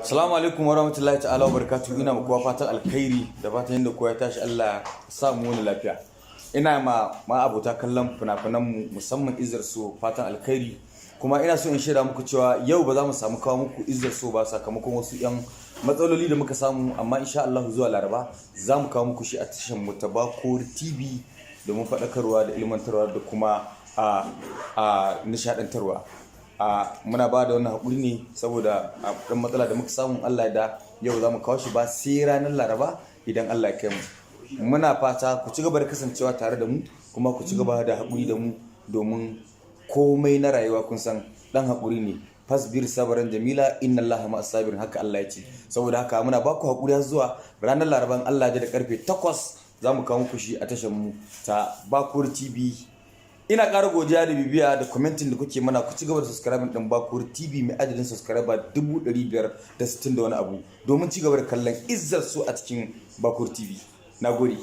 Assalamu alaikum warahmatullahi ta'ala wabarakatuh. Ina muku fatan alkhairi da fatan yadda kowa ya tashi Allah ya sa mu wani lafiya. Ina ma abota kallon fina-finan mu musamman Izzar So fatan alkhairi, kuma ina so in shaida muku cewa yau ba za mu samu kawo muku Izzar So ba sakamakon wasu yan matsaloli da muka samu, amma insha Allah zuwa Laraba za mu kawo muku shi a tashar mu ta Bakori TV domin faɗakarwa da ilmantarwa da kuma nishaɗantarwa. Muna ba da wannan haƙuri ne saboda ɗan matsala da muka samu. Allah da yau za mu kawo shi ba sai ranar Laraba idan Allah ya kai mu. Muna fata ku ci gaba da kasancewa tare da mu, kuma ku ci gaba da haƙuri da mu, domin komai na rayuwa kun san ɗan haƙuri ne. Fasbir sabaran jamila inna Allaha ma'as sabirin, haka Allah ya ce. Saboda haka muna ba ku haƙuri har zuwa ranar Laraban Allah da karfe 8 za mu kawo muku shi a tashar mu ta Bakori TV. Ina ƙara godiya da bibiya da commenting da kuke mana. Ku ci gaba da subscribe din Bakori TV mai adadin subscriber 560 da wani abu, domin ci gaba da kallon Izzar So a cikin Bakori TV. Nagode.